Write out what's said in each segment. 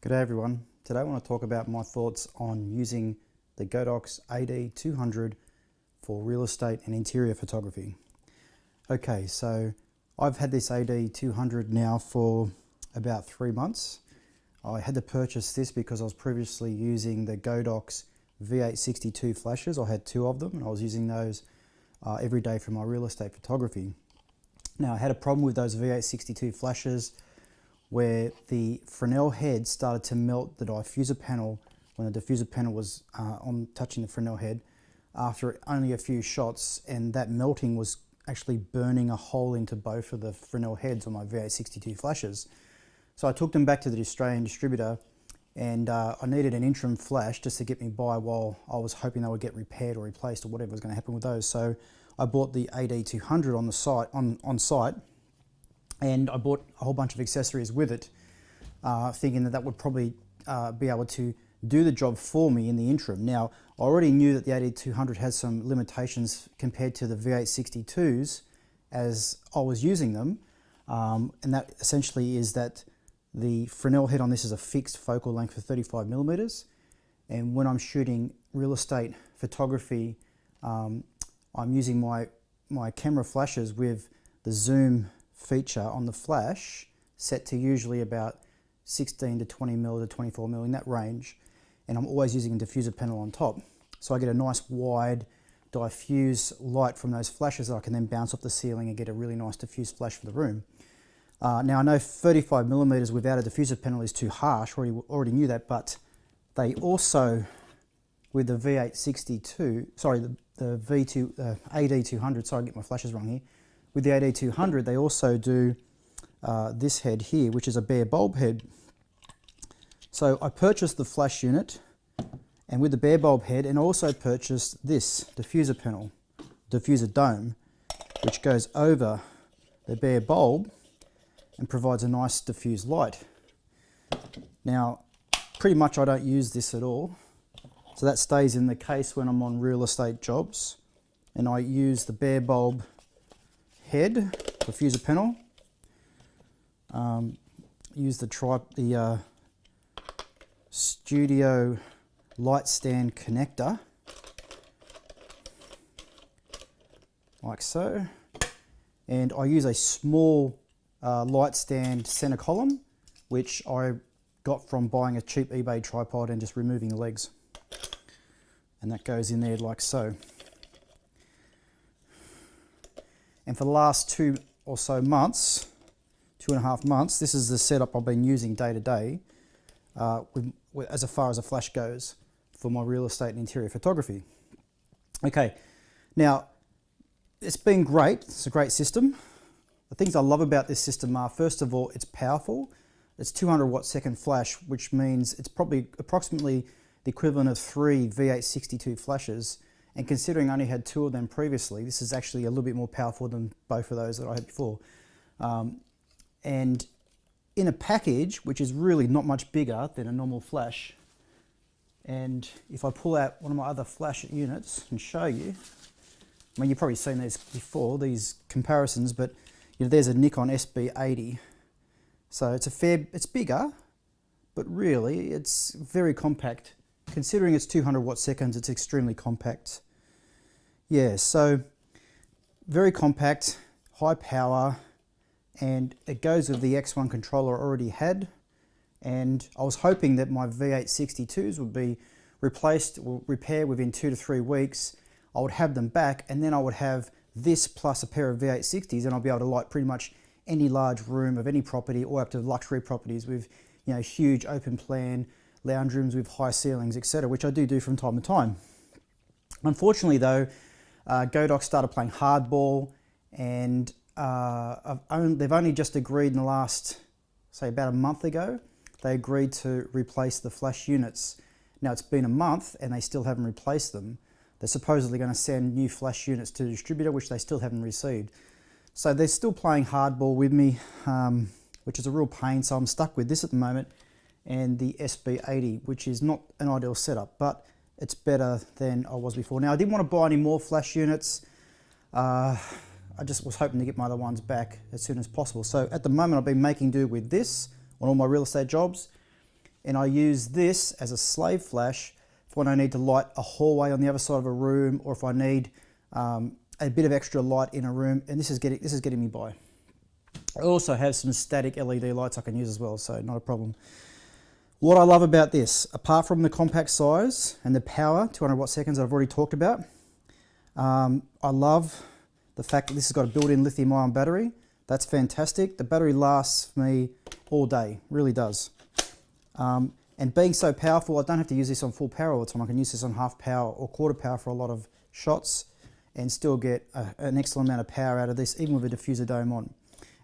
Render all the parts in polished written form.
G'day everyone. Today I want to talk about my thoughts on using the Godox AD-200 for real estate and interior photography. Okay, so I've had this AD-200 now for about 3 months. I had to purchase this because I was previously using the Godox V862 flashes. I had 2 of them and I was using those every day for my real estate photography. Now I had a problem with those V862 flashes where the Fresnel head started to melt the diffuser panel when the diffuser panel was touching the Fresnel head after only a few shots, and that melting was actually burning a hole into both of the Fresnel heads on my V862 flashes. So I took them back to the Australian distributor, and I needed an interim flash just to get me by while I was hoping they would get repaired or replaced or whatever was going to happen with those. So I bought the AD-200 on site, and I bought a whole bunch of accessories with it, thinking that would probably be able to do the job for me in the interim. Now, I already knew that the AD-200 has some limitations compared to the V862s as I was using them, and that essentially is that the Fresnel head on this is a fixed focal length of 35mm, and when I'm shooting real estate photography, I'm using my camera flashes with the zoom feature on the flash set to usually about 16 to 20mm to 24mm, in that range, and I'm always using a diffuser panel on top, so I get a nice wide diffuse light from those flashes that I can then bounce off the ceiling and get a really nice diffuse flash for the room. Now I know 35mm without a diffuser panel is too harsh, already knew that, but they also, with the V862, sorry, the AD-200, sorry I get my flashes wrong here, with the AD-200 they also do this head here, which is a bare bulb head. So I purchased the flash unit and with the bare bulb head, and also purchased this diffuser panel, diffuser dome, which goes over the bare bulb and provides a nice diffuse light. Now pretty much I don't use this at all, so that stays in the case when I'm on real estate jobs, and I use the bare bulb head diffuser panel, use the studio light stand connector like so, and I use a small light stand center column which I got from buying a cheap eBay tripod and just removing the legs, and that goes in there like so. And for the last 2 or so months, 2.5 months, this is the setup I've been using day to day as far as a flash goes for my real estate and interior photography. Okay, now it's been great, it's a great system. The things I love about this system are, first of all, it's powerful. It's 200 watt second flash, which means it's probably approximately the equivalent of 3 V862 flashes. And considering I only had 2 of them previously, this is actually a little bit more powerful than both of those that I had before. And in a package, which is really not much bigger than a normal flash, and if I pull out one of my other flash units and show you, I mean, you've probably seen these before, these comparisons, but you know, there's a Nikon SB80. So it's bigger, but really it's very compact. Considering it's 200 watt seconds, it's extremely compact. Yeah, so very compact, high power, and it goes with the X1 controller I already had. And I was hoping that my V862s would be replaced or repaired within 2 to 3 weeks. I would have them back, and then I would have this plus a pair of V860s, and I'll be able to light pretty much any large room of any property, or up to luxury properties with, you know, huge open plan lounge rooms with high ceilings, etc., which I do from time to time. Unfortunately though, Godox started playing hardball, and they've only just agreed in the last, say about a month ago, they agreed to replace the flash units. Now it's been a month and they still haven't replaced them. They're supposedly going to send new flash units to the distributor, which they still haven't received. So they're still playing hardball with me, which is a real pain, so I'm stuck with this at the moment, and the SB80, which is not an ideal setup, but it's better than I was before. Now I didn't want to buy any more flash units. I just was hoping to get my other ones back as soon as possible. So at the moment I've been making do with this on all my real estate jobs, and I use this as a slave flash for when I need to light a hallway on the other side of a room, or if I need a bit of extra light in a room, and this is getting me by. I also have some static LED lights I can use as well, so not a problem. What I love about this, apart from the compact size and the power, 200 watt seconds I've already talked about, I love the fact that this has got a built-in lithium-ion battery. That's fantastic. The battery lasts for me all day, really does. And being so powerful, I don't have to use this on full power all the time. I can use this on half power or quarter power for a lot of shots and still get an excellent amount of power out of this, even with a diffuser dome on.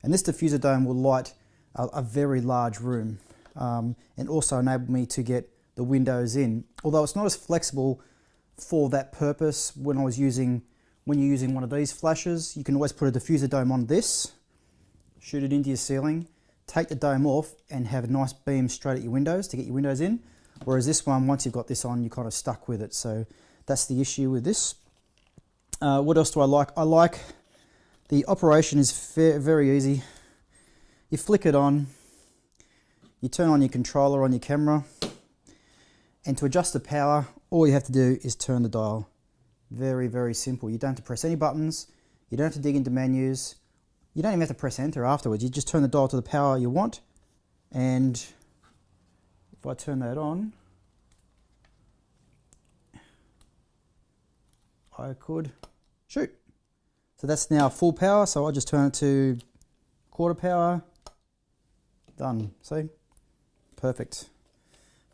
And this diffuser dome will light a very large room and also enable me to get the windows in. Although it's not as flexible for that purpose when you're using one of these flashes, you can always put a diffuser dome on this, shoot it into your ceiling, take the dome off and have a nice beam straight at your windows to get your windows in. Whereas this one, once you've got this on, you're kind of stuck with it. So that's the issue with this. What else do I like? I like the operation is very easy. You flick it on, you turn on your controller on your camera, and to adjust the power, all you have to do is turn the dial. Very simple. You don't have to press any buttons, you don't have to dig into menus, you don't even have to press enter afterwards. You just turn the dial to the power you want, and if I turn that on, I could shoot. So that's now full power, so I'll just turn it to quarter power. Done. See? Perfect.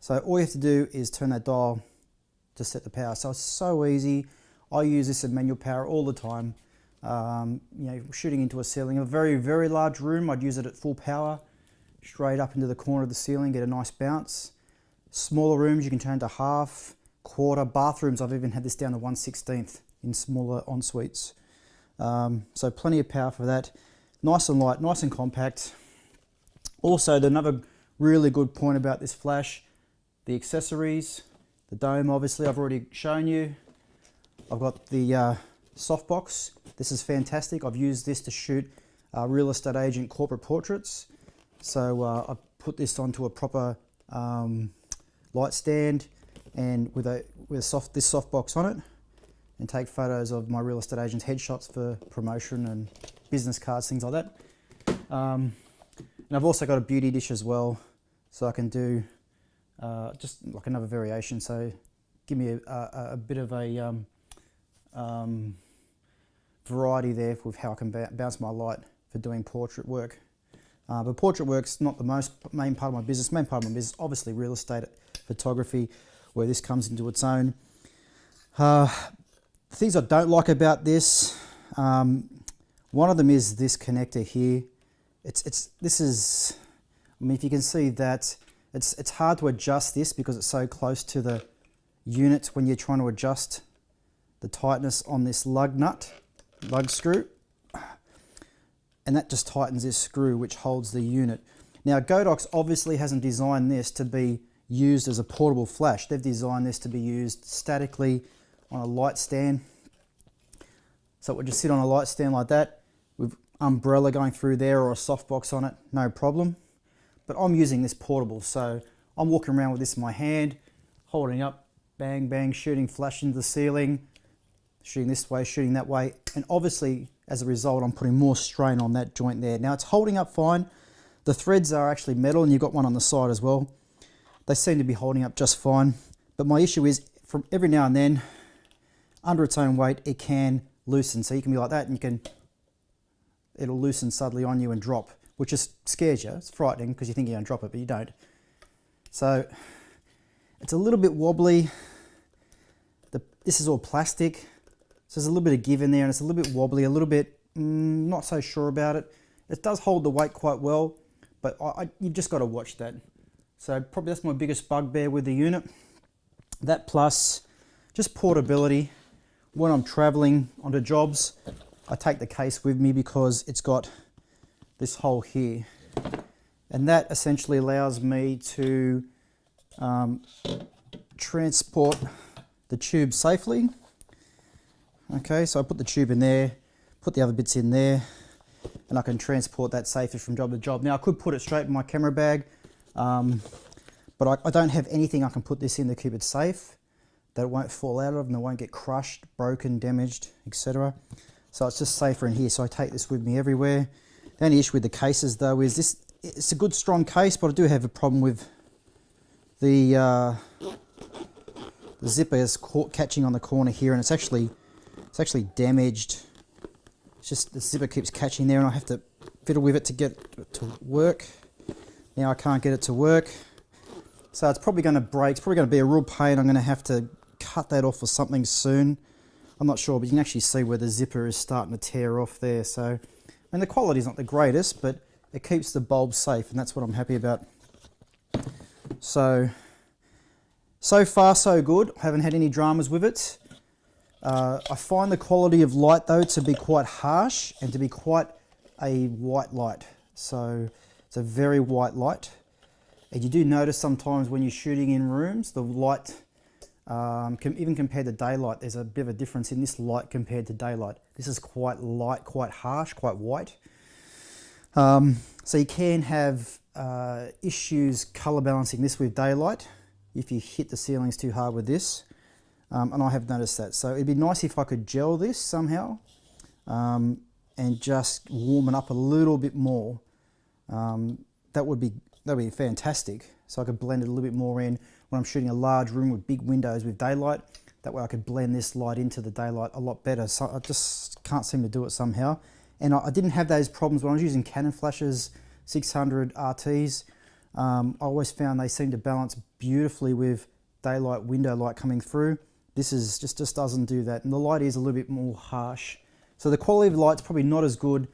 So all you have to do is turn that dial to set the power. So it's so easy. I use this in manual power all the time. You know, shooting into a ceiling. A very large room, I'd use it at full power, straight up into the corner of the ceiling, get a nice bounce. Smaller rooms you can turn to half, quarter. Bathrooms, I've even had this down to 1/16 in smaller en-suites. So plenty of power for that. Nice and light, nice and compact. Also, another really good point about this flash, the accessories, the dome obviously I've already shown you. I've got the softbox. This is fantastic. I've used this to shoot real estate agent corporate portraits. So I put this onto a proper light stand and with this softbox on it, and take photos of my real estate agent's headshots for promotion and business cards, things like that. And I've also got a beauty dish as well, so I can do just like another variation. So give me a bit of a variety there with how I can bounce my light for doing portrait work. But portrait work's not the main part of my business. Main part of my business, obviously real estate photography, where this comes into its own. The things I don't like about this, one of them is this connector here. I mean, if you can see that, it's hard to adjust this because it's so close to the unit when you're trying to adjust the tightness on this lug screw. And that just tightens this screw which holds the unit. Now Godox obviously hasn't designed this to be used as a portable flash. They've designed this to be used statically on a light stand. So it would just sit on a light stand like that with umbrella going through there or a softbox on it, no problem. But I'm using this portable, so I'm walking around with this in my hand, holding up, bang, bang, shooting flash into the ceiling, shooting this way, shooting that way, and obviously as a result I'm putting more strain on that joint there. Now it's holding up fine. The threads are actually metal, and you've got one on the side as well. They seem to be holding up just fine, but my issue is from every now and then, under its own weight, it can loosen. So you can be like that and it'll loosen suddenly on you and drop, which just scares you. It's frightening because you think you're going to drop it, but you don't. So it's a little bit wobbly. This is all plastic, so there's a little bit of give in there, and it's a little bit wobbly, a little bit not so sure about it. It does hold the weight quite well, but you've just got to watch that. So probably that's my biggest bugbear with the unit. That plus just portability. When I'm traveling onto jobs, I take the case with me because it's got this hole here, and that essentially allows me to transport the tube safely. Okay, so I put the tube in there, put the other bits in there, and I can transport that safely from job to job. Now I could put it straight in my camera bag, but But I don't have anything I can put this in to keep it safe, that it won't fall out of and it won't get crushed, broken, damaged, etc. So it's just safer in here, so I take this with me everywhere. The only issue with the cases though is this, it's a good strong case, but I do have a problem with the zipper is catching on the corner here, and it's actually damaged. It's just the zipper keeps catching there and I have to fiddle with it to get it to work. Now I can't get it to work. So it's probably going to break. It's probably going to be a real pain. I'm going to have to cut that off or something soon. I'm not sure, but you can actually see where the zipper is starting to tear off there. So, I mean, the quality is not the greatest, but it keeps the bulb safe, and that's what I'm happy about. So far so good. I haven't had any dramas with it. I find the quality of light though to be quite harsh and to be quite a white light. So it's a very white light. And you do notice sometimes when you're shooting in rooms, the light, even compared to daylight, there's a bit of a difference in this light compared to daylight. This is quite light, quite harsh, quite white. So you can have issues color balancing this with daylight if you hit the ceilings too hard with this. And I have noticed that. So it'd be nice if I could gel this somehow and just warm it up a little bit more. That would be fantastic. So I could blend it a little bit more in when I'm shooting a large room with big windows with daylight. That way I could blend this light into the daylight a lot better. So I just can't seem to do it somehow. And I didn't have those problems when I was using Canon flashes, 600 RTs. I always found they seemed to balance beautifully with daylight, window light coming through. This is just doesn't do that. And the light is a little bit more harsh. So the quality of the light's probably not as good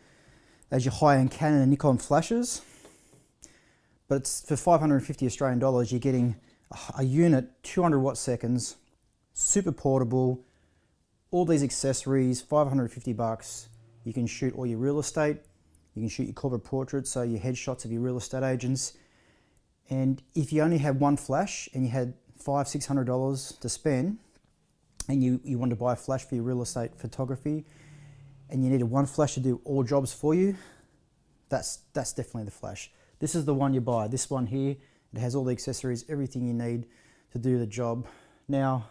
as your high-end Canon and Nikon flashes. But it's, for 550 Australian dollars, you're getting a unit, 200 watt seconds, super portable, all these accessories, 550 bucks. You can shoot all your real estate. You can shoot your corporate portraits, so your headshots of your real estate agents. And if you only had one flash and you had $500-600 to spend, and you wanted to buy a flash for your real estate photography, and you needed one flash to do all jobs for you, that's definitely the flash. This is the one you buy. This one here, it has all the accessories, everything you need to do the job. Now,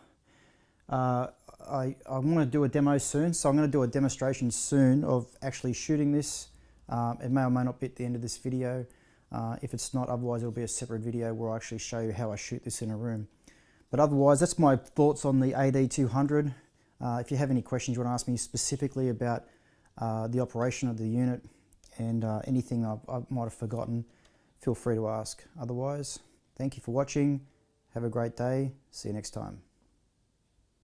I want to do a demo soon, so I'm going to do a demonstration soon of actually shooting this. It may or may not be at the end of this video. If it's not, otherwise it'll be a separate video where I actually show you how I shoot this in a room. But otherwise, that's my thoughts on the AD-200. If you have any questions you want to ask me specifically about the operation of the unit and anything I might have forgotten, feel free to ask. Otherwise, thank you for watching. Have a great day. See you next time.